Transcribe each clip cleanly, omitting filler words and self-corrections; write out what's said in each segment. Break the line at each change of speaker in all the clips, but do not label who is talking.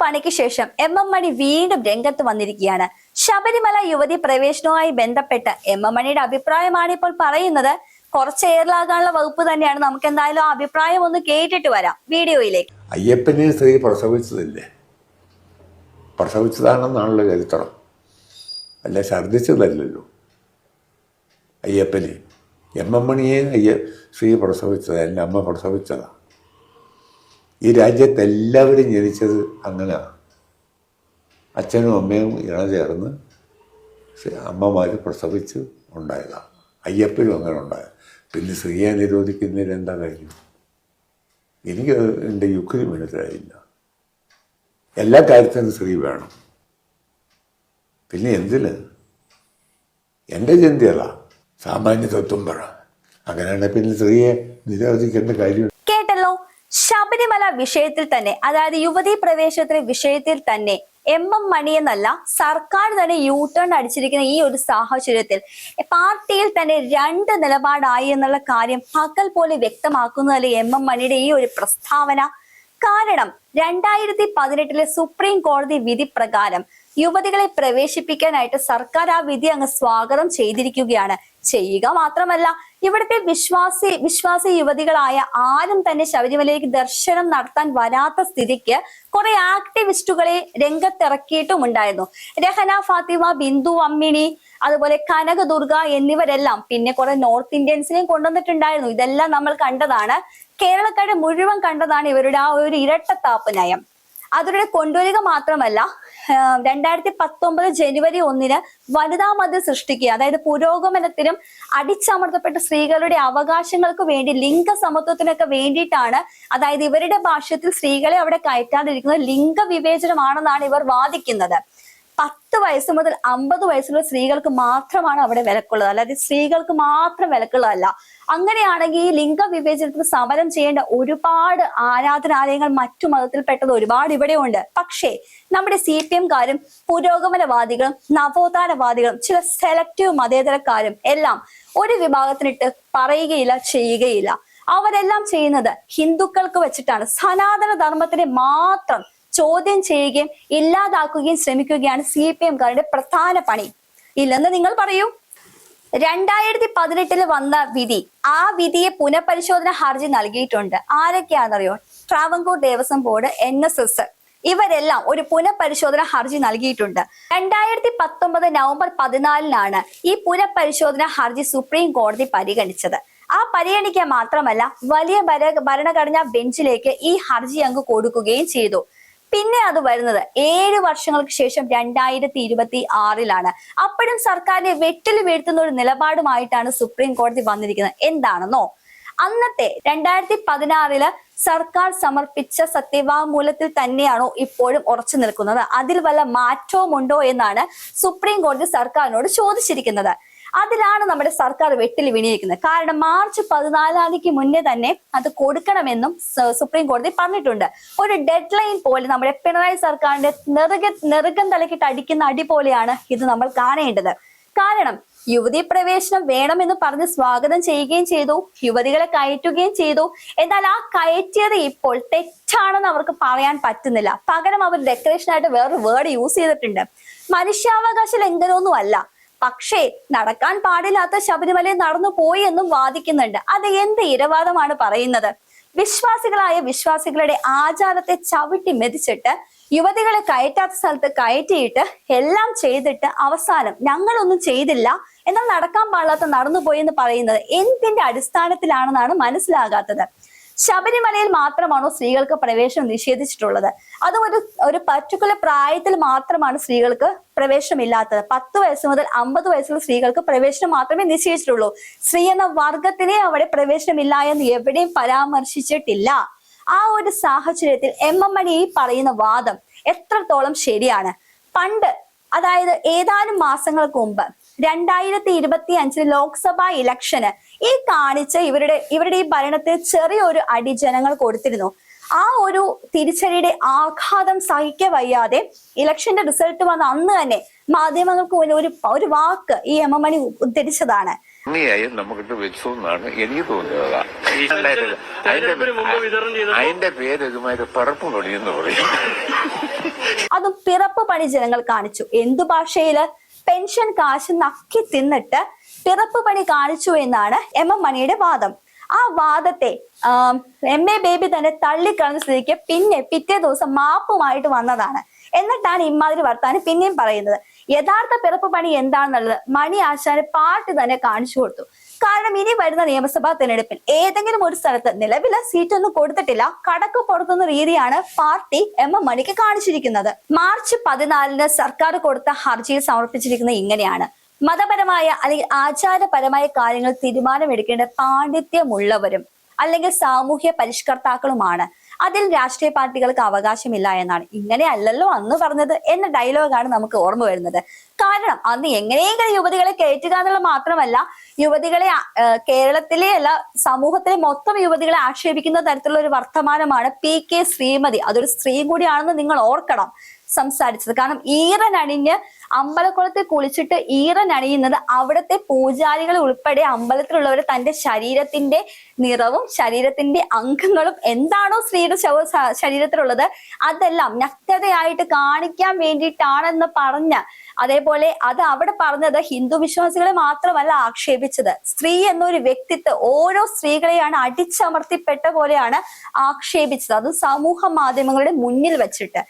പണിക്ക് ശേഷം എം മണി വീണ്ടും രംഗത്ത് വന്നിരിക്കുകയാണ്. ശബരിമല യുവതി പ്രവേശനവുമായി ബന്ധപ്പെട്ട് എം മണിയുടെ അഭിപ്രായമാണ് ഇപ്പോൾ പറയുന്നത്. കുറച്ച് എയറിലാകാനുള്ള വകുപ്പ് തന്നെയാണ്. നമുക്ക് എന്തായാലും ആ അഭിപ്രായം ഒന്ന് കേട്ടിട്ട് വരാം വീഡിയോയിലേക്ക്.
അയ്യപ്പനെ സ്ത്രീ പ്രസവിച്ചതില്ലേ, പ്രസവിച്ചതാണെന്നാണല്ലോ ചരിത്രം, അല്ല ഛർദ്ദിച്ചതല്ലല്ലോ. അയ്യപ്പനെ എം മണിയെ സ്ത്രീ പ്രസവിച്ചത്, എൻ്റെ അമ്മ പ്രസവിച്ചതാണ്. ഈ രാജ്യത്ത് എല്ലാവരും ജനിച്ചത് അങ്ങനെയാണ്. അച്ഛനും അമ്മയും ഇണചേർന്ന് അമ്മമാർ പ്രസവിച്ച് ഉണ്ടായതാണ്. അയ്യപ്പനും അങ്ങനെ ഉണ്ടായത്. പിന്നെ സ്ത്രീയെ നിരോധിക്കുന്നതിൽ എന്താ കാര്യം? എനിക്ക് എൻ്റെ യുക്തി മനസ്സിലായില്ല. എല്ലാ കാര്യത്തിനും സ്ത്രീ വേണം. പിന്നെ എന്തിന്? എൻ്റെ ചിന്തയല്ല, സാമാന്യ തത്വം പറ. അങ്ങനെയാണെങ്കിൽ പിന്നെ സ്ത്രീയെ നിരോധിക്കേണ്ട കാര്യം.
കേട്ടല്ലോ, ശബരിമല വിഷയത്തിൽ തന്നെ, അതായത് യുവതീ പ്രവേശനത്തിലെ വിഷയത്തിൽ തന്നെ എം മണി എന്നല്ല സർക്കാർ തന്നെ യൂടേൺ അടിച്ചിരിക്കുന്ന ഈ ഒരു സാഹചര്യത്തിൽ പാർട്ടിയിൽ തന്നെ രണ്ട് നിലപാടായി എന്നുള്ള കാര്യം പകൽ പോലെ വ്യക്തമാക്കുന്നതല്ലേ എം മണിയുടെ ഈ ഒരു പ്രസ്താവന. കാരണം 2018 സുപ്രീം കോടതി വിധി പ്രകാരം യുവതികളെ പ്രവേശിപ്പിക്കാനായിട്ട് സർക്കാർ ആ വിധി അങ്ങ് സ്വാഗതം ചെയ്തിരിക്കുകയാണ്. ചെയ്യുക മാത്രമല്ല, ഇവിടുത്തെ വിശ്വാസി യുവതികളായ ആരും തന്നെ ശബരിമലയിലേക്ക് ദർശനം നടത്താൻ വരാത്ത സ്ഥിതിക്ക് കുറെ ആക്ടിവിസ്റ്റുകളെ രംഗത്തിറക്കിയിട്ടും ഉണ്ടായിരുന്നു. രഹന ഫാത്തിമ, ബിന്ദു അമ്മിണി, അതുപോലെ കനകദുർഗ എന്നിവരെല്ലാം, പിന്നെ കുറെ നോർത്ത് ഇന്ത്യൻസിനെയും കൊണ്ടുവന്നിട്ടുണ്ടായിരുന്നു. ഇതെല്ലാം നമ്മൾ കണ്ടതാണ്. കേരളക്കാരെ മുഴുവൻ കണ്ടതാണ് ഇവരുടെ ആ ഒരു ഇരട്ടത്താപ്പ് നയം. അതിലൂടെ കൊണ്ടുവരിക മാത്രമല്ല, 2019 ജനുവരി 1 വനിതാ മതിൽ സൃഷ്ടിക്കുക, അതായത് പുരോഗമനത്തിനും അടിച്ചമർത്തപ്പെട്ട സ്ത്രീകളുടെ അവകാശങ്ങൾക്ക് വേണ്ടി, ലിംഗസമത്വത്തിനൊക്കെ വേണ്ടിയിട്ടാണ്, അതായത് ഇവരുടെ ഭാഷ്യത്തിൽ സ്ത്രീകളെ അവിടെ കയറ്റാതിരിക്കുന്നത് ലിംഗവിവേചനമാണെന്നാണ് ഇവർ വാദിക്കുന്നത്. 10 വയസ്സ് മുതൽ 50 വയസ്സുള്ള സ്ത്രീകൾക്ക് മാത്രമാണ് അവിടെ വിലക്കുള്ളത്, അല്ലാതെ സ്ത്രീകൾക്ക് മാത്രം വിലക്കുള്ളതല്ല. അങ്ങനെയാണെങ്കിൽ ഈ ലിംഗവിവേചനത്തിന് സമരം ചെയ്യേണ്ട ഒരുപാട് ആരാധനാലയങ്ങൾ മറ്റു മതത്തിൽപ്പെട്ടത് ഒരുപാട് ഇവിടെ ഉണ്ട്. പക്ഷേ നമ്മുടെ CPM-കാരും പുരോഗമനവാദികളും നവോത്ഥാനവാദികളും ചില സെലക്റ്റീവ് മതേതരക്കാരും എല്ലാം ഒരു വിഭാഗത്തിനിട്ട് പറയുകയില്ല, ചെയ്യുകയില്ല. അവരെല്ലാം ചെയ്യുന്നത് ഹിന്ദുക്കൾക്ക് വെച്ചിട്ടാണ്. സനാതന ധർമ്മത്തിനെ മാത്രം ചോദ്യം ചെയ്യുകയും ഇല്ലാതാക്കുകയും ശ്രമിക്കുകയാണ് CPM-കാരുടെ പ്രധാന പണി. ഇല്ലെന്ന് നിങ്ങൾ പറയൂ. 2018 വന്ന വിധി, ആ വിധിയെ പുനഃപരിശോധന ഹർജി നൽകിയിട്ടുണ്ട്. ആരൊക്കെയാണെന്നറിയോ? ട്രാവൻകൂർ ദേവസ്വം ബോർഡ്, NSS, ഇവരെല്ലാം ഒരു പുനഃപരിശോധന ഹർജി നൽകിയിട്ടുണ്ട്. 2019 നവംബർ 14 ഈ പുനഃപരിശോധന ഹർജി സുപ്രീം കോടതി പരിഗണിച്ചത്. ആ പരിഗണിക്കുക മാത്രമല്ല, വലിയ ഭരണഘടനാ ബെഞ്ചിലേക്ക് ഈ ഹർജി അങ്ങ് കൊടുക്കുകയും ചെയ്തു. പിന്നെ അത് വരുന്നത് 7 വർഷങ്ങൾക്ക് ശേഷം 2026 അപ്പോഴും സർക്കാരിനെ വെട്ടിൽ വീഴ്ത്തുന്ന ഒരു നിലപാടുമായിട്ടാണ് സുപ്രീം കോടതി വന്നിരിക്കുന്നത്. എന്താണെന്നോ, അന്നത്തെ 2016 സർക്കാർ സമർപ്പിച്ച സത്യവാങ്മൂലത്തിൽ തന്നെയാണോ ഇപ്പോഴും ഉറച്ചു നിൽക്കുന്നത്? അതിൽ വല്ല മാറ്റവും ഉണ്ടോ എന്നാണ് സുപ്രീം കോടതി സർക്കാരിനോട് ചോദിച്ചിരിക്കുന്നത്. അതിലാണ് നമ്മുടെ സർക്കാർ വെട്ടിൽ വീണിരിക്കുന്നത്. കാരണം മാർച്ച് 14 മുന്നേ തന്നെ അത് കൊടുക്കണമെന്നും സുപ്രീം കോടതി പറഞ്ഞിട്ടുണ്ട്. ഒരു ഡെഡ് ലൈൻ പോലെ നമ്മുടെ പിണറായി സർക്കാരിന്റെ നെറുകം തലക്കിട്ട് അടിക്കുന്ന അടി പോലെയാണ് ഇത് നമ്മൾ കാണേണ്ടത്. കാരണം യുവതി പ്രവേശനം വേണമെന്ന് പറഞ്ഞ് സ്വാഗതം ചെയ്യുകയും ചെയ്തു, യുവതികളെ കയറ്റുകയും ചെയ്തു. എന്നാൽ ആ കയറ്റിയത് ഇപ്പോൾ തെറ്റാണെന്ന് അവർക്ക് പറയാൻ പറ്റുന്നില്ല. പകരം അവർ ഡെക്കറേഷനായിട്ട് വേറൊരു വേർഡ് യൂസ് ചെയ്തിട്ടുണ്ട്. മനുഷ്യാവകാശ ലംഘനമൊന്നും അല്ല, പക്ഷേ നടക്കാൻ പാടില്ലാത്ത ശബരിമലയിൽ നടന്നു പോയി എന്നും വാദിക്കുന്നുണ്ട്. അത് എന്ത് ഇരവാദമാണ് പറയുന്നത്? വിശ്വാസികളുടെ ആചാരത്തെ ചവിട്ടി മെതിച്ചിട്ട് യുവതികളെ കയറ്റാത്ത സ്ഥലത്ത് കയറ്റിയിട്ട് എല്ലാം ചെയ്തിട്ട് അവസാനം ഞങ്ങളൊന്നും ചെയ്തില്ല, എന്നാൽ നടക്കാൻ പാടില്ലാത്ത നടന്നുപോയി എന്ന് പറയുന്നത് എന്തിന്റെ അടിസ്ഥാനത്തിലാണെന്നാണ് മനസ്സിലാകാത്തത്. ശബരിമലയിൽ മാത്രമാണോ സ്ത്രീകൾക്ക് പ്രവേശനം നിഷേധിച്ചിട്ടുള്ളത്? അതും ഒരു പർട്ടിക്കുലർ പ്രായത്തിൽ മാത്രമാണ് സ്ത്രീകൾക്ക് പ്രവേശനമില്ലാത്തത്. 10 വയസ്സ് മുതൽ 50 വയസ്സുള്ള സ്ത്രീകൾക്ക് പ്രവേശനം മാത്രമേ നിശ്ചയിച്ചിട്ടുള്ളൂ. സ്ത്രീ എന്ന വർഗത്തിനെ അവിടെ പ്രവേശനമില്ല എന്ന് എവിടെയും പരാമർശിച്ചിട്ടില്ല. ആ ഒരു സാഹചര്യത്തിൽ എം മണി ഈ പറയുന്ന വാദം എത്രത്തോളം ശരിയാണ്? പണ്ട്, അതായത് ഏതാനും മാസങ്ങൾക്ക് മുമ്പ് 2025 ലോക്സഭാ ഇലക്ഷന് ഈ കാണിച്ച് ഇവരുടെ ഈ ഭരണത്തിൽ ചെറിയൊരു അടി ജനങ്ങൾ കൊടുത്തിരുന്നു. ആ ഒരു തിരിച്ചടിയുടെ ആഘാതം സഹിക്ക വയ്യാതെ ഇലക്ഷന്റെ റിസൾട്ട് വന്ന അന്ന് തന്നെ മാധ്യമങ്ങൾക്ക് ഒരു വാക്ക് ഈ എം മണി ഉദ്ധരിച്ചതാണ്.
നമുക്ക് വെച്ചു എന്നാണ് എനിക്ക് തോന്നുന്നത്. അതിന്റെ പേര് ഇതുമാതിരി പറപ്പ് പൊടിയെന്ന് പറയും.
അതും പിറപ്പ് പണി ജനങ്ങൾ കാണിച്ചു. എന്തു ഭാഷയില്? പെൻഷൻ കാശ് നക്കി തിന്നിട്ട് പിറപ്പ് പണി കാണിച്ചു എന്നാണ് എം മണിയുടെ വാദം. ആ വാദത്തെ MA ബേബി തന്നെ തള്ളിക്കളഞ്ഞ സ്ഥിതിക്ക് പിന്നെ പിറ്റേ ദിവസം മാപ്പുമായിട്ട് വന്നതാണ്. എന്നിട്ടാണ് ഇമാതിരി വർത്താനം പിന്നെയും പറയുന്നത്. യഥാർത്ഥ പിറപ്പ് പണി എന്താണെന്നുള്ളത് മണി ആശാന് പാർട്ടി തന്നെ കാണിച്ചു കൊടുത്തു. കാരണം ഇനി വരുന്ന നിയമസഭാ തെരഞ്ഞെടുപ്പിൽ ഏതെങ്കിലും ഒരു സ്ഥലത്ത് നിലവിലെ സീറ്റൊന്നും കൊടുത്തിട്ടില്ല, കടക്ക് പുറത്തുന്ന രീതിയാണ് പാർട്ടി എം മണിക്ക് കാണിച്ചിരിക്കുന്നത്. മാർച്ച് 14 സർക്കാർ കൊടുത്ത ഹർജിയിൽ സമർപ്പിച്ചിരിക്കുന്നത് ഇങ്ങനെയാണ്: മതപരമായ അല്ലെങ്കിൽ ആചാരപരമായ കാര്യങ്ങൾ തീരുമാനമെടുക്കേണ്ട പാണ്ഡിത്യമുള്ളവരും അല്ലെങ്കിൽ സാമൂഹ്യ പരിഷ്കർത്താക്കളുമാണ്, അതിൽ രാഷ്ട്രീയ പാർട്ടികൾക്ക് അവകാശമില്ല എന്നാണ്. ഇങ്ങനെയല്ലല്ലോ അന്ന് പറഞ്ഞത് എന്ന ഡയലോഗാണ് നമുക്ക് ഓർമ്മ വരുന്നത്. കാരണം അന്ന് എങ്ങനെയെങ്കിലും യുവതികളെ കയറ്റുക എന്നുള്ളത് മാത്രമല്ല, യുവതികളെ കേരളത്തിലെ അല്ല സമൂഹത്തിലെ മൊത്തം യുവതികളെ ആക്ഷേപിക്കുന്ന തരത്തിലുള്ള ഒരു വർത്തമാനമാണ് PK ശ്രീമതി, അതൊരു സ്ത്രീ കൂടിയാണെന്ന് നിങ്ങൾ ഓർക്കണം, സംസാരിച്ചത്. കാരണം ഈറനണിഞ്ഞ് അമ്പലക്കുളത്തിൽ കുളിച്ചിട്ട് ഈറനണിയുന്നത് അവിടുത്തെ പൂജാരികൾ ഉൾപ്പെടെ അമ്പലത്തിലുള്ളവർ തന്റെ ശരീരത്തിന്റെ നിറവും ശരീരത്തിന്റെ അംഗങ്ങളും എന്താണോ സ്ത്രീയുടെ ശരീരത്തിലുള്ളത് അതെല്ലാം നഗ്നതയായിട്ട് കാണിക്കാൻ വേണ്ടിയിട്ടാണെന്ന് പറഞ്ഞ, അതേപോലെ അത് അവിടെ പറഞ്ഞത് ഹിന്ദു വിശ്വാസികളെ മാത്രമല്ല ആക്ഷേപിച്ചത്, സ്ത്രീ എന്നൊരു വ്യക്തിത്വം ഓരോ സ്ത്രീകളെയാണ് അടിച്ചമർത്തിപ്പെട്ട പോലെയാണ് ആക്ഷേപിച്ചത്, അത് സമൂഹ മാധ്യമങ്ങളുടെ മുന്നിൽ വെച്ചിട്ട്.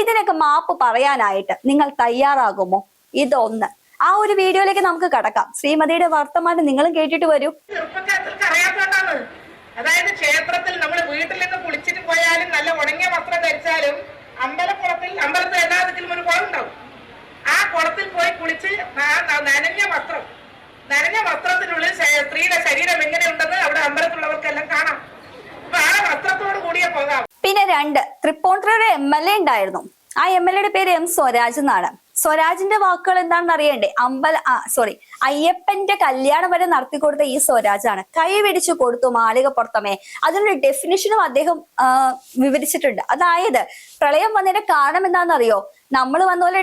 ഇതിനൊക്കെ മാപ്പ് പറയാനായിട്ട് നിങ്ങൾ തയ്യാറാകുമോ? ഇതൊന്ന് ആ ഒരു വീഡിയോയിലേക്ക് നമുക്ക് കടക്കാം. ശ്രീമതിയുടെ വർത്തമാനം നിങ്ങളും കേട്ടിട്ട് വരൂ.
അറിയാത്തോണ്ടാണ്. അതായത് ക്ഷേത്രത്തിൽ നമ്മൾ വീട്ടിൽ നിന്ന് കുളിച്ചിട്ട് പോയാലും നല്ല ഉണങ്ങിയ വസ്ത്രം ധരിച്ചാലും അമ്പലത്തിൽ എല്ലാ ദിക്കിലും ഒരു കുളം ഉണ്ടാവും. ആ കുളത്തിൽ പോയി കുളിച്ച് നനഞ്ഞ വസ്ത്രത്തിനുള്ളിൽ സ്ത്രീയുടെ ശരീരം എങ്ങനെയുണ്ടെന്ന് അവിടെ അമ്പലത്തിലുള്ളവർക്കെല്ലാം കാണാം. അപ്പൊ ആ വസ്ത്രത്തോട് കൂടിയേ പോകാം.
പിന്നെ 2, തൃപ്പൂണിത്തുറ MLA ഉണ്ടായിരുന്നു. ആ MLA യുടെ പേര് M സ്വരാജ് എന്നാണ്. സ്വരാജിന്റെ വാക്കുകൾ എന്താണെന്ന് അറിയണ്ടേ? അയ്യപ്പന്റെ കല്യാണം വരെ നടത്തി കൊടുത്ത ഈ സ്വരാജാണ്. കൈ പിടിച്ചു കൊടുത്തു മാളികപ്പുറത്തമ്മേ. അതിനൊരു ഡെഫിനിഷനും അദ്ദേഹം വിവരിച്ചിട്ടുണ്ട്. അതായത് പ്രളയം വന്നതിന്റെ കാരണം എന്താണെന്നറിയോ? നമ്മൾ വന്ന പോലെ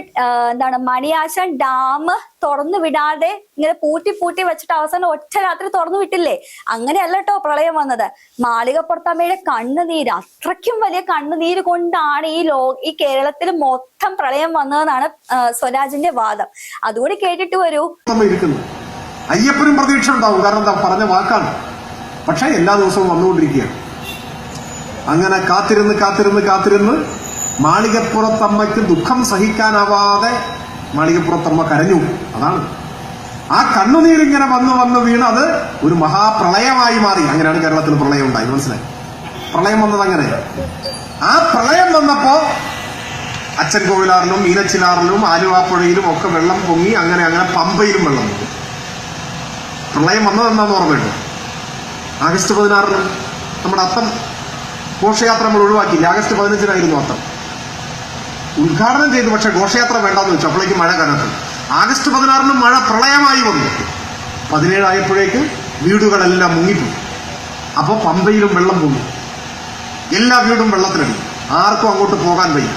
മണിയാശാൻ ഡാം തുറന്നു വിടാതെ ഇങ്ങനെ പൂട്ടി വെച്ചിട്ട് അവസാനം ഒറ്റ രാത്രി തുറന്നു വിട്ടില്ലേ? അങ്ങനെയല്ല കേട്ടോ പ്രളയം വന്നത്. മാളികപ്പുറത്തമ്മയുടെ കണ്ണുനീര്, അത്രയ്ക്കും വലിയ കണ്ണുനീര് കൊണ്ടാണ് ഈ കേരളത്തിൽ മൊത്തം പ്രളയം വന്നതെന്നാണ് സ്വരാജിന്റെ വാദം. അതുകൂടി കേട്ടിട്ട് വരൂ.
അയ്യപ്പനും പ്രതീക്ഷ ഉണ്ടാവും, കാരണം എന്താ പറഞ്ഞ വാക്കാണ്. പക്ഷെ എല്ലാ ദിവസവും വന്നുകൊണ്ടിരിക്കുകയാണ്. അങ്ങനെ കാത്തിരുന്ന് മാളികപ്പുറത്തമ്മയ്ക്ക് ദുഃഖം സഹിക്കാനാവാതെ മാളികപ്പുറത്തമ്മ കരഞ്ഞു. അതാണ് ആ കണ്ണുനീരിങ്ങനെ വന്നു വീണ് അത് ഒരു മഹാപ്രളയമായി മാറി. അങ്ങനെയാണ് കേരളത്തിൽ പ്രളയം ഉണ്ടായി. മനസ്സിലായി? പ്രളയം വന്നത് അങ്ങനെ. ആ പ്രളയം വന്നപ്പോ അച്ഛൻ കോവിലാറിലും മീനച്ചിലാറിലും ആലുവാപ്പുഴയിലും ഒക്കെ വെള്ളം പൊങ്ങി. അങ്ങനെ പമ്പയിലും വെള്ളം പൊങ്ങി. പ്രളയം വന്നതെന്താന്ന് ഓർമ്മയുണ്ട്? ആഗസ്റ്റ് 16 നമ്മുടെ അത്തം ഘോഷയാത്ര നമ്മൾ ഒഴിവാക്കിയില്ല. ആഗസ്റ്റ് 15 അത്തം ഉദ്ഘാടനം ചെയ്തു. പക്ഷെ ഘോഷയാത്ര വേണ്ടെന്ന് വെച്ചു. അപ്പോഴേക്ക് മഴ കനത്തു. ആഗസ്റ്റ് 16 മഴ പ്രളയമായി വന്നു. 17 ആയപ്പോഴേക്ക് വീടുകളെല്ലാം മുങ്ങിപ്പോയി. അപ്പൊ പമ്പയിലും വെള്ളം പൊങ്ങി. എല്ലാ വീടും വെള്ളത്തിലടി. ആർക്കും അങ്ങോട്ട് പോകാൻ വയ്യ.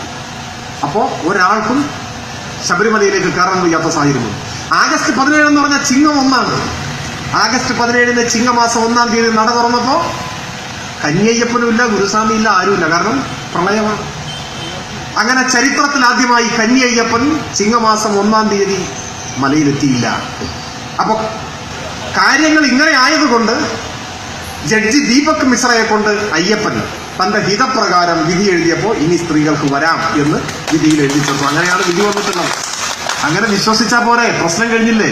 അപ്പോ ഒരാൾക്കും ശബരിമലയിലേക്ക് കയറാൻ വയ്യാത്ത സാഹചര്യം. ആഗസ്റ്റ് 17 എന്ന് പറഞ്ഞാൽ ചിങ്ങം 1 ആഗസ്റ്റ് 17 ചിങ്ങമാസം 1 നട തുറന്നപ്പോ കന്യയ്യപ്പനും ഇല്ല, ഗുരുസ്വാമി ഇല്ല, ആരുമില്ല. കാരണം പ്രളയമാണ്. അങ്ങനെ ചരിത്രത്തിൽ ആദ്യമായി കന്യയ്യപ്പൻ ചിങ്ങമാസം 1 മലയിലെത്തിയില്ല. അപ്പൊ കാര്യങ്ങൾ ഇങ്ങനെ ആയതുകൊണ്ട് ജഡ്ജി ദീപക് മിശ്രയെ കൊണ്ട് അയ്യപ്പൻ തന്റെ ഹിതപ്രകാരം വിധി എഴുതിയപ്പോ ഇനി സ്ത്രീകൾക്ക് വരാം എന്ന് വിധിയിൽ എഴുതി ചേർത്തു. അങ്ങനെയാണ് വിധി വന്നിട്ടുള്ളത്. അങ്ങനെ വിശ്വസിച്ചാ പോരെ, പ്രശ്നം കഴിഞ്ഞില്ലേ?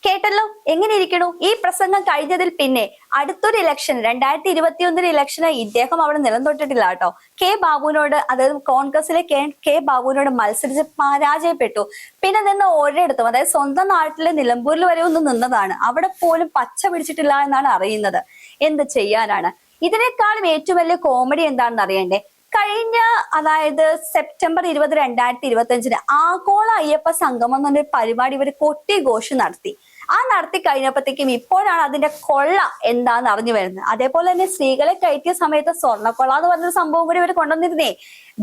കേട്ടല്ലോ എങ്ങനെ ഇരിക്കണു? ഈ പ്രസംഗം കഴിഞ്ഞതിൽ പിന്നെ അടുത്തൊരു ഇലക്ഷൻ 2021 ഇലക്ഷന് ഇദ്ദേഹം അവിടെ നിലം തൊട്ടിട്ടില്ല കേട്ടോ. കെ ബാബുവിനോട്, അതായത് കോൺഗ്രസിലെ കെ ബാബുവിനോട് മത്സരിച്ച് പരാജയപ്പെട്ടു. പിന്നെ നിന്ന് ഒരിടത്തും, അതായത് സ്വന്തം നാട്ടിലെ നിലമ്പൂരിൽ വരെ ഒന്ന് നിന്നതാണ്. അവിടെ പോലും പച്ച പിടിച്ചിട്ടില്ല എന്നാണ് അറിയുന്നത്. എന്ത് ചെയ്യാനാണ്? ഇതിനേക്കാളും ഏറ്റവും വലിയ കോമഡി എന്താണെന്ന് അറിയണ്ടേ? കഴിഞ്ഞ, അതായത് സെപ്റ്റംബർ 20, 2025 ആഗോള അയ്യപ്പ സംഗമം എന്നൊരു പരിപാടി ഇവർ കൊട്ടിഘോഷ് നടത്തി. നടത്തി കഴിഞ്ഞപ്പോഴത്തേക്കും ഇപ്പോഴാണ് അതിന്റെ കൊള്ള എന്താന്ന് അറിഞ്ഞു വരുന്നത്. അതേപോലെ തന്നെ സ്ത്രീകളെ കയറ്റിയ സമയത്ത് സ്വർണ്ണക്കൊള്ള എന്ന് പറഞ്ഞൊരു സംഭവം കൂടി ഇവർ കൊണ്ടുവന്നിരുന്നേ.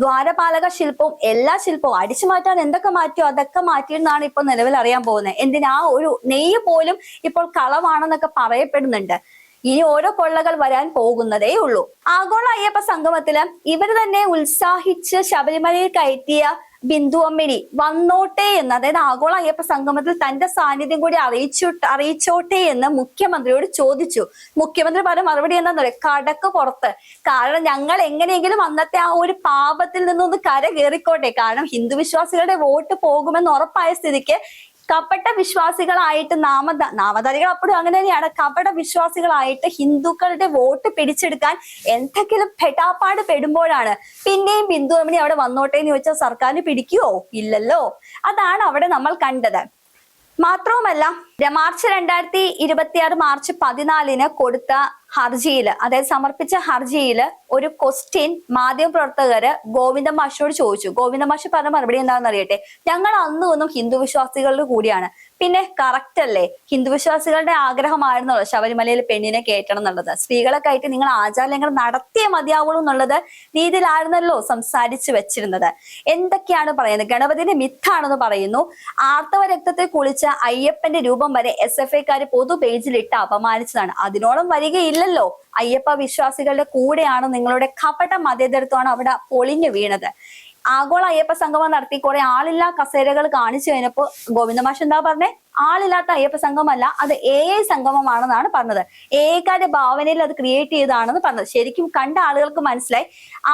ദ്വാരപാലക ശില്പവും എല്ലാ ശില്പവും അടിച്ചു മാറ്റാൻ എന്തൊക്കെ മാറ്റിയോ അതൊക്കെ മാറ്റിയെന്നാണ് ഇപ്പൊ നിലവിൽ അറിയാൻ പോകുന്നത്. എന്തിനാ ഒരു നെയ്യ് പോലും ഇപ്പോൾ കളവാണെന്നൊക്കെ പറയപ്പെടുന്നുണ്ട്. ഇനി ഓരോ കൊള്ളകൾ വരാൻ പോകുന്നതേ ഉള്ളൂ. ആഗോള അയ്യപ്പ സംഗമത്തില് ഇവർ തന്നെ ഉത്സാഹിച്ച് ശബരിമലയിൽ കയറ്റിയ ബിന്ദു അമ്മിണി വന്നോട്ടെ എന്ന്, അതായത് ആഗോള അയ്യപ്പ സംഗമത്തിൽ തന്റെ സാന്നിധ്യം കൂടി അറിയിച്ചോട്ടെ എന്ന് മുഖ്യമന്ത്രിയോട് ചോദിച്ചു. മുഖ്യമന്ത്രി പറഞ്ഞ മറുപടി എന്താന്ന് പറയാം, കടക്ക് പുറത്ത്. കാരണം ഞങ്ങൾ എങ്ങനെയെങ്കിലും അന്നത്തെ ആ ഒരു പാപത്തിൽ നിന്നൊന്ന് കര കയറിക്കോട്ടെ. കാരണം ഹിന്ദു വിശ്വാസികളുടെ വോട്ട് പോകുമെന്ന് ഉറപ്പായ സ്ഥിതിക്ക് കപട വിശ്വാസികളായിട്ട് നാമധാരികൾ അപ്പോഴും അങ്ങനെ തന്നെയാണ്. കപട വിശ്വാസികളായിട്ട് ഹിന്ദുക്കളുടെ വോട്ട് പിടിച്ചെടുക്കാൻ എന്തെങ്കിലും പെടാപ്പാട് പെടുമ്പോഴാണ് പിന്നെയും ബിന്ദു അമ്മിണി അവിടെ വന്നോട്ടെ എന്ന് ചോദിച്ചാൽ സർക്കാരിന് പിടിക്കുവോ? ഇല്ലല്ലോ. അതാണ് അവിടെ നമ്മൾ കണ്ടത്. മാത്രവുമല്ല, മാർച്ച് 2026 മാർച്ച് 14 കൊടുത്ത ഹർജിയില്, അതായത് സമർപ്പിച്ച ഹർജിയില് ഒരു ക്വസ്റ്റ്യൻ മാധ്യമപ്രവർത്തകര് ഗോവിന്ദ മാഷിനോട് ചോദിച്ചു. ഗോവിന്ദ മാഷി പറഞ്ഞ മറുപടി എന്താണെന്ന് അറിയട്ടെ. ഞങ്ങൾ അന്നും ഹിന്ദു വിശ്വാസികളുടെ കൂടിയാണ്. പിന്നെ കറക്റ്റ് അല്ലേ, ഹിന്ദു വിശ്വാസികളുടെ ആഗ്രഹമായിരുന്നല്ലോ ശബരിമലയിൽ പെണ്ണിനെ കയറ്റണം എന്നുള്ളത്. സ്ത്രീകളെ കയറ്റി നിങ്ങൾ ആചാരലംഘനം നടത്തിയേ മതിയാവുള്ളൂ എന്നുള്ളത് രീതിയിലായിരുന്നല്ലോ സംസാരിച്ചു വെച്ചിരുന്നത്. എന്തൊക്കെയാണ് പറയുന്നത്? ഗണപതിന്റെ മിത്താണെന്ന് പറയുന്നു. ആർത്തവ രക്തത്തിൽ കുളിച്ച അയ്യപ്പന്റെ രൂപം വരെ SFIക്കാര് പൊതു പേജിലിട്ട് അപമാനിച്ചതാണ്. അതിനോളം വരികയില്ലല്ലോ. അയ്യപ്പ വിശ്വാസികളുടെ കൂടെയാണ് നിങ്ങളുടെ കപട മതേതരത്വമാണ് അവിടെ പൊളിഞ്ഞു വീണത്. ആഗോള അയ്യപ്പ സംഗമം നടത്തി കുറെ ആളില്ലാ കസേരകൾ കാണിച്ചു കഴിഞ്ഞപ്പോ ഗോവിന്ദ മാഷ് എന്താ പറഞ്ഞേ? ആളില്ലാത്ത അയ്യപ്പ സംഗമമല്ല, അത് AI സംഗമമാണെന്നാണ് പറഞ്ഞത്. AI ഭാവനയിൽ അത് ക്രിയേറ്റ് ചെയ്തതാണെന്ന് പറഞ്ഞത്. ശരിക്കും കണ്ട ആളുകൾക്ക് മനസ്സിലായി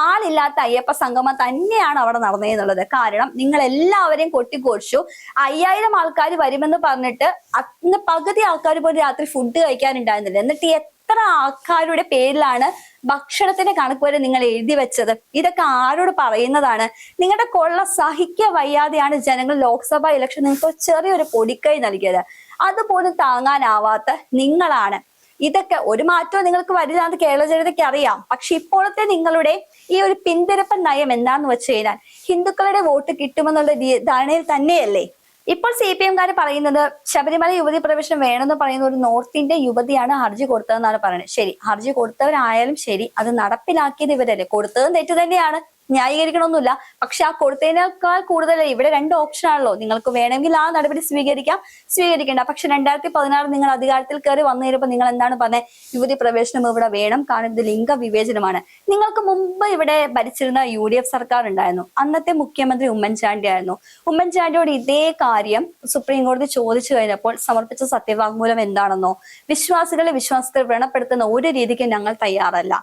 ആളില്ലാത്ത അയ്യപ്പ സംഗമം തന്നെയാണ് അവിടെ നടന്നതെന്നുള്ളത്. കാരണം നിങ്ങൾ എല്ലാവരെയും കൊട്ടിക്കോടിച്ചു. 5000 ആൾക്കാർ വരുമെന്ന് പറഞ്ഞിട്ട് അന്ന് പകുതി ആൾക്കാർ പോലും രാത്രി ഫുഡ് കഴിക്കാനുണ്ടായിരുന്നില്ല. എന്നിട്ട് എത്ര ആൾക്കാരുടെ പേരിലാണ് ഭക്ഷണത്തിന്റെ കണക്ക് വരെ നിങ്ങൾ എഴുതി വെച്ചത്? ഇതൊക്കെ ആരോട് പറയുന്നതാണ്? നിങ്ങളുടെ കൊള്ള സഹിക്ക വയ്യാതെയാണ് ജനങ്ങൾ ലോക്സഭാ ഇലക്ഷൻ നിങ്ങൾക്ക് ചെറിയൊരു പൊടിക്കൈ നൽകിയത്. അതുപോലും താങ്ങാനാവാത്ത നിങ്ങളാണ്. ഇതൊക്കെ ഒരു മാറ്റവും നിങ്ങൾക്ക് വരില്ലാന്ന് കേരള ജനതയ്ക്ക് അറിയാം. പക്ഷെ ഇപ്പോഴത്തെ നിങ്ങളുടെ ഈ ഒരു പിന്തിരപ്പൻ നയം എന്താന്ന് വെച്ച് കഴിഞ്ഞാൽ ഹിന്ദുക്കളുടെ വോട്ട് കിട്ടുമെന്നുള്ള ധാരണയിൽ തന്നെയല്ലേ ഇപ്പോൾ CPM പറയുന്നത്? ശബരിമല യുവതി പ്രവേശനം വേണമെന്ന് പറയുന്ന ഒരു നോർത്ത് ഇന്ത്യൻ യുവതിയാണ് ഹർജി കൊടുത്തതെന്നാണ് പറയുന്നത്. ശരി, ഹർജി കൊടുത്തവരായാലും ശരി, അത് നടപ്പിലാക്കിയത് ഇവരല്ലേ. കൊടുത്തതും തെറ്റ് തന്നെയാണ്, ന്യായീകരിക്കണമൊന്നുമില്ല. പക്ഷെ ആ കൊടുത്തതിനേക്കാൾ കൂടുതൽ ഇവിടെ 2 ഓപ്ഷൻ ആണല്ലോ. നിങ്ങൾക്ക് വേണമെങ്കിൽ ആ നടപടി സ്വീകരിക്കേണ്ട. പക്ഷെ 2016 നിങ്ങൾ അധികാരത്തിൽ കയറി വന്നു കഴിഞ്ഞപ്പോൾ നിങ്ങൾ എന്താണ് പറഞ്ഞത്? യുവതി പ്രവേശനം ഇവിടെ വേണം, കാരണം ഇത് ലിംഗ വിവേചനമാണ്. നിങ്ങൾക്ക് മുമ്പ് ഇവിടെ ഭരിച്ചിരുന്ന UDF സർക്കാർ ഉണ്ടായിരുന്നു. അന്നത്തെ മുഖ്യമന്ത്രി ഉമ്മൻചാണ്ടി ആയിരുന്നു. ഉമ്മൻചാണ്ടിയോട് ഇതേ കാര്യം സുപ്രീം കോടതി ചോദിച്ചു കഴിഞ്ഞപ്പോൾ സമർപ്പിച്ച സത്യവാങ്മൂലം എന്താണെന്നോ, വിശ്വാസത്തെ വ്രണപ്പെടുത്തുന്ന ഒരു രീതിക്ക് ഞങ്ങൾ തയ്യാറല്ല.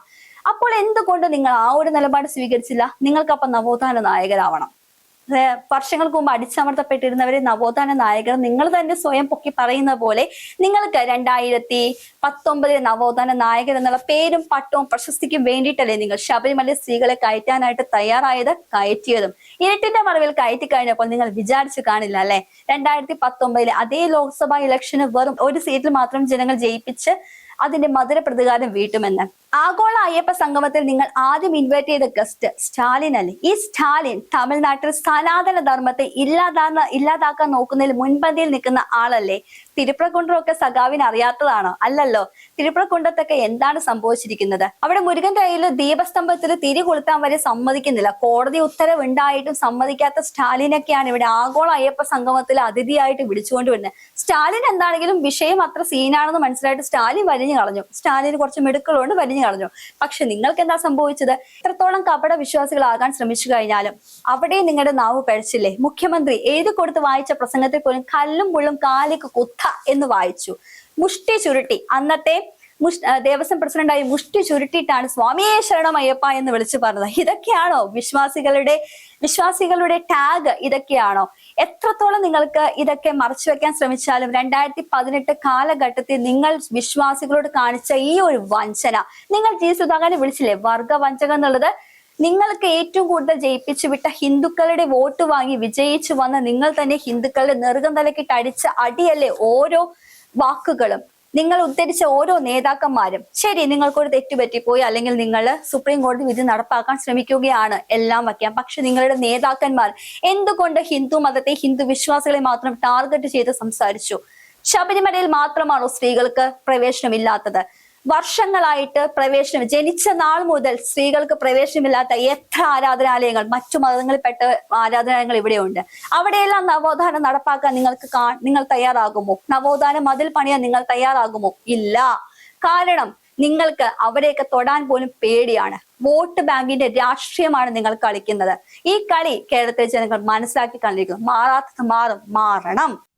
അപ്പോൾ എന്തുകൊണ്ട് നിങ്ങൾ ആ ഒരു നിലപാട് സ്വീകരിച്ചില്ല? നിങ്ങൾക്കപ്പം നവോത്ഥാന നായകരാവണം. വർഷങ്ങൾക്ക് മുമ്പ് അടിച്ചമർത്തപ്പെട്ടിരുന്നവരെ നവോത്ഥാന നായകർ നിങ്ങൾ തന്നെ സ്വയം പൊക്കി പറയുന്ന പോലെ നിങ്ങൾക്ക് 2019 നവോത്ഥാന നായകർ എന്നുള്ള പേരും പട്ടവും പ്രശസ്തിക്കും വേണ്ടിയിട്ടല്ലേ നിങ്ങൾ ശബരിമല സ്ത്രീകളെ കയറ്റാനായിട്ട് തയ്യാറായത്, കയറ്റിയതും. ഇരുട്ടിന്റെ മറവിൽ കയറ്റി കഴിഞ്ഞപ്പോൾ നിങ്ങൾ വിചാരിച്ചു കാണില്ല അല്ലെ 2019 അതേ ലോക്സഭാ ഇലക്ഷന് വെറും ഒരു സീറ്റിൽ മാത്രം ജനങ്ങൾ ജയിപ്പിച്ച് അതിന്റെ മധുര പ്രതികാരം വീട്ടുമെന്ന്. ആഗോള അയ്യപ്പ സംഗമത്തിൽ നിങ്ങൾ ആദ്യം ഇൻവൈറ്റ് ചെയ്ത ഗസ്റ്റ് സ്റ്റാലിൻ അല്ലേ? ഈ സ്റ്റാലിൻ തമിഴ്നാട്ടിൽ സനാതന ധർമ്മത്തെ ഇല്ലാതാക്കാൻ നോക്കുന്നതിൽ മുൻപന്തിയിൽ നിൽക്കുന്ന ആളല്ലേ? തിരുപ്പുറക്കുണ്ടമൊക്കെ സഖാവിന് അറിയാത്തതാണോ? അല്ലല്ലോ. തിരുപ്പുറക്കുണ്ടത്തൊക്കെ എന്താണ് സംഭവിച്ചിരിക്കുന്നത്? അവിടെ മുരുകന്റെ കയ്യിൽ ദീപസ്തംഭത്തിൽ തിരി കൊളുത്താൻ വരെ സമ്മതിക്കുന്നില്ല. കോടതി ഉത്തരവ് ഉണ്ടായിട്ടും സമ്മതിക്കാത്ത സ്റ്റാലിനൊക്കെയാണ് ഇവിടെ ആഗോള അയ്യപ്പ സംഗമത്തിൽ അതിഥിയായിട്ട് വിളിച്ചുകൊണ്ടുവരുന്നത്. സ്റ്റാലിൻ എന്താണെങ്കിലും വിഷയം അത്ര സീനാണെന്ന് മനസ്സിലായിട്ട് സ്റ്റാലിൻ വലിഞ്ഞു കളഞ്ഞു. സ്റ്റാലിന് കുറച്ച് മിടുക്കളുണ്ട്, വലിഞ്ഞു കളഞ്ഞു. പക്ഷെ നിങ്ങൾക്ക് എന്താ സംഭവിച്ചത്? എത്രത്തോളം കപട വിശ്വാസികളാകാൻ ശ്രമിച്ചു കഴിഞ്ഞാലും അവിടെ നിങ്ങളുടെ നാവ് പഴിച്ചില്ലേ? മുഖ്യമന്ത്രി എഴുതി കൊടുത്ത് വായിച്ച പ്രസംഗത്തിൽ പോലും കല്ലും പുള്ളും കാലിക്ക് കുത്ത എന്ന് വായിച്ചു. മുഷ്ടി ചുരുട്ടി അന്നത്തെ ദേവസ്വം പ്രസിഡന്റായി മുഷ്ടി ചുരുട്ടിയിട്ടാണ് സ്വാമിയേ ശരണം അയ്യപ്പ എന്ന് വിളിച്ചു പറഞ്ഞത്. ഇതൊക്കെയാണോ വിശ്വാസികളുടെ ടാഗ്? ഇതൊക്കെയാണോ? എത്രത്തോളം നിങ്ങൾക്ക് ഇതൊക്കെ മറച്ചു വെക്കാൻ ശ്രമിച്ചാലും 2018 കാലഘട്ടത്തിൽ നിങ്ങൾ വിശ്വാസികളോട് കാണിച്ച ഈ ഒരു വഞ്ചന, നിങ്ങൾ G. സുധാകരനെ വിളിച്ചില്ലേ വർഗവഞ്ചകം എന്നുള്ളത്? നിങ്ങൾക്ക് ഏറ്റവും കൂടുതൽ ജയിപ്പിച്ചു വിട്ട ഹിന്ദുക്കളുടെ വോട്ട് വാങ്ങി വിജയിച്ചു വന്ന നിങ്ങൾ തന്നെ ഹിന്ദുക്കളുടെ നെറുകം തലക്കിട്ട് അടിച്ച അടിയല്ലേ ഓരോ വാക്കുകളും, നിങ്ങൾ ഉദ്ധരിച്ച ഓരോ നേതാക്കന്മാരും? ശരി, നിങ്ങൾക്കൊരു തെറ്റുപറ്റിപ്പോയി, അല്ലെങ്കിൽ നിങ്ങൾ സുപ്രീം കോടതി വിധി നടപ്പാക്കാൻ ശ്രമിക്കുകയാണ്, എല്ലാം വയ്ക്കാം. പക്ഷെ നിങ്ങളുടെ നേതാക്കന്മാർ എന്തുകൊണ്ട് ഹിന്ദു മതത്തെ, ഹിന്ദു വിശ്വാസികളെ മാത്രം ടാർഗറ്റ് ചെയ്ത് സംസാരിച്ചു? ശബരിമലയിൽ മാത്രമാണോ സ്ത്രീകൾക്ക് പ്രവേശനമില്ലാത്തത്? വർഷങ്ങളായിട്ട് പ്രവേശനം, ജനിച്ച നാൾ മുതൽ സ്ത്രീകൾക്ക് പ്രവേശനമില്ലാത്ത എത്ര ആരാധനാലയങ്ങൾ, മറ്റു മതങ്ങളിൽപ്പെട്ട ആരാധനാലയങ്ങൾ ഇവിടെയുണ്ട്. അവിടെയെല്ലാം നവോത്ഥാനം നടപ്പാക്കാൻ നിങ്ങൾ തയ്യാറാകുമോ? നവോത്ഥാന മതിൽ പണിയാൻ നിങ്ങൾ തയ്യാറാകുമോ? ഇല്ല. കാരണം നിങ്ങൾക്ക് അവരെയൊക്കെ തൊടാൻ പോലും പേടിയാണ്. വോട്ട് ബാങ്കിന്റെ രാഷ്ട്രീയമാണ് നിങ്ങൾ കളിക്കുന്നത്. ഈ കളി കേരളത്തിലെ ജനങ്ങൾ മനസ്സിലാക്കി കണ്ടിരിക്കുന്നു. മാറാത്തത് മാറും, മാറണം.